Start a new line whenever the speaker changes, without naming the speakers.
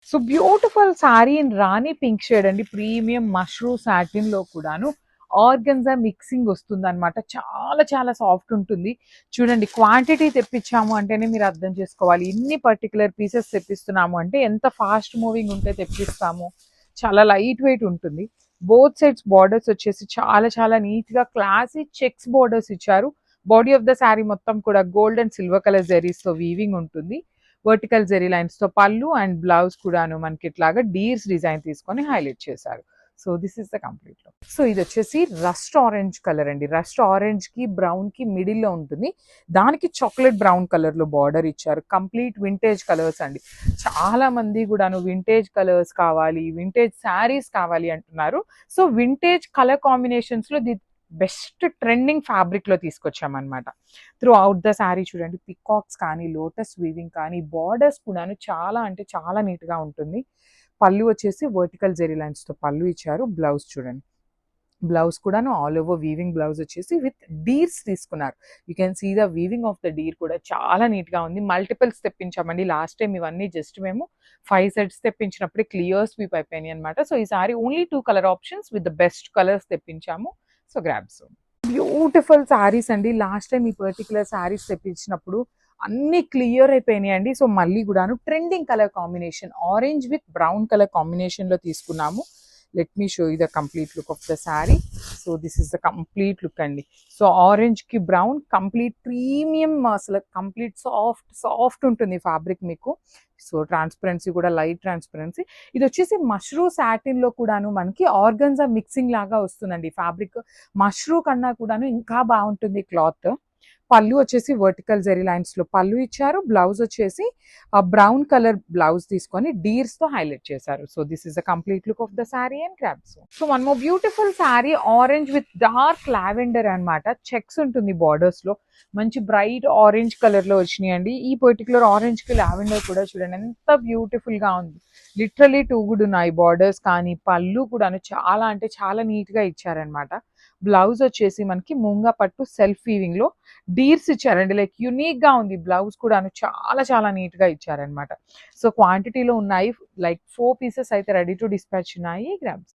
So beautiful sorry in Rani pink shade అండి, premium mushroom satin లో కూడాను organza mixing వస్తుంది అనమాట. చాలా చాలా సాఫ్ట్ ఉంటుంది. చూడండి, క్వాంటిటీ తెప్పించాము అంటేనే మీరు అర్థం చేసుకోవాలి. ఇన్ని పర్టికులర్ పీసెస్ తెప్పిస్తున్నాము అంటే ఎంత ఫాస్ట్ మూవింగ్ ఉంటే తెప్పిస్తాము. చాలా లైట్ వెయిట్ ఉంటుంది. బోత్ సైడ్స్ బార్డర్స్ వచ్చేసి చాలా చాలా నీట్ గా క్లాసీ చెక్స్ బార్డర్స్ ఇచ్చారు. బాడీ ఆఫ్ ద శారీ మొత్తం కూడా gold and silver colour zaris తో వీవింగ్ ఉంటుంది. వర్టికల్ జెరీ లైన్స్ తో పళ్ళు అండ్ బ్లౌజ్ కూడాను మనకి ఇట్లాగా డీర్స్ డిజైన్ తీసుకొని హైలైట్ చేశారు. So this is the complete look. So ఇది వచ్చేసి రస్ట్ ఆరెంజ్ కలర్ అండి. రస్ట్ ఆరెంజ్ కి బ్రౌన్ కి మిడిల్ లో ఉంటుంది. దానికి చాక్లెట్ బ్రౌన్ కలర్ లో బార్డర్ ఇచ్చారు. కంప్లీట్ వింటేజ్ కలర్స్ అండి. చాలా మంది కూడాను వింటేజ్ కలర్స్ కావాలి, వింటేజ్ శారీస్ కావాలి అంటున్నారు. సో వింటేజ్ కలర్ కాంబినేషన్స్ లో బెస్ట్ ట్రెండింగ్ ఫ్యాబ్రిక్ లో తీసుకొచ్చామన్నమాట. త్రూ అవుట్ ద శారీ చూడండి, పికాక్స్ కానీ లోటస్ వీవింగ్ కానీ బార్డర్స్ కూడాను చాలా అంటే చాలా నీట్ గా ఉంటుంది. పళ్ళు వచ్చేసి వర్టికల్ జెరీ లైన్స్ తో పళ్ళు ఇచ్చారు. బ్లౌజ్ చూడండి, బ్లౌజ్ కూడాను ఆల్ ఓవర్ వీవింగ్ బ్లౌజ్ వచ్చేసి విత్ డీర్స్ తీసుకున్నారు. You can see the weaving of the deer కూడా చాలా నీట్ గా ఉంది. మల్టిపుల్స్ తెప్పించామండి. లాస్ట్ టైం ఇవన్నీ జస్ట్ మేము 5 సెట్స్ తెప్పించినప్పుడే క్లియర్ స్వీప్ అయిపోయినాయి అనమాట. సో ఈసారి only 2 colour options with the best colours తెప్పించాము. సో గ్రాబ్స్ బ్యూటిఫుల్ శారీస్ అండి. లాస్ట్ టైం ఈ పర్టికులర్ శారీస్ తెప్పించినప్పుడు అన్ని క్లియర్ అయిపోయినాయి అండి. సో మళ్ళీ కూడాను trending colour combination orange with brown colour combination లో తీసుకున్నాము. Let me show you the complete look of the sari. So this is the complete look అండి. సో ఆరెంజ్ కి బ్రౌన్ కంప్లీట్ ప్రీమియం, అసలు కంప్లీట్ సాఫ్ట్ సాఫ్ట్ ఉంటుంది fabric మీకు. So transparency కూడా light transparency. ఇది వచ్చేసి మష్రూ సాటిన్ లో కూడాను మనకి ఆర్గన్జా మిక్సింగ్ లాగా వస్తుందండి. ఫ్యాబ్రిక్ మష్రూ కన్నా కూడాను ఇంకా బాగుంటుంది క్లాత్. పళ్ళు వచ్చేసి వర్టికల్ జెరీ లైన్స్ లో పళ్ళు ఇచ్చారు. బ్లౌజ్ వచ్చేసి బ్రౌన్ కలర్ బ్లౌజ్ తీసుకొని డీర్స్ తో హైలైట్ చేశారు. So this is the complete look of the sari and crabs. So one more beautiful sari orange with dark lavender అన్నమాట. చెక్స్ ఉంటుంది బార్డర్స్ లో. మంచి బ్రైట్ ఆరెంజ్ కలర్ లో వచ్చినాయి అండి. ఈ పర్టికులర్ ఆరెంజ్ కి లావెండర్ కూడా చూడండి ఎంత బ్యూటిఫుల్ గా ఉంది. లిటరలీ టూ గుడ్ ఉన్నాయి బార్డర్స్ కానీ. పళ్ళు కూడా చాలా అంటే చాలా నీట్ గా ఇచ్చారనమాట. బ్లౌజ్ వచ్చేసి మనకి ముంగా పట్టు సెల్ఫ్ వీవింగ్ లో డీర్స్ ఇచ్చారండి. లైక్ యునిక్ గా ఉంది. బ్లౌజ్ కూడా చాలా చాలా నీట్ గా ఇచ్చారనమాట. సో క్వాంటిటీలో ఉన్నాయి. లైక్ 4 పీసెస్ అయితే రెడీ టు డిస్పాచ్ ఉన్నాయి. గ్రామ్స్.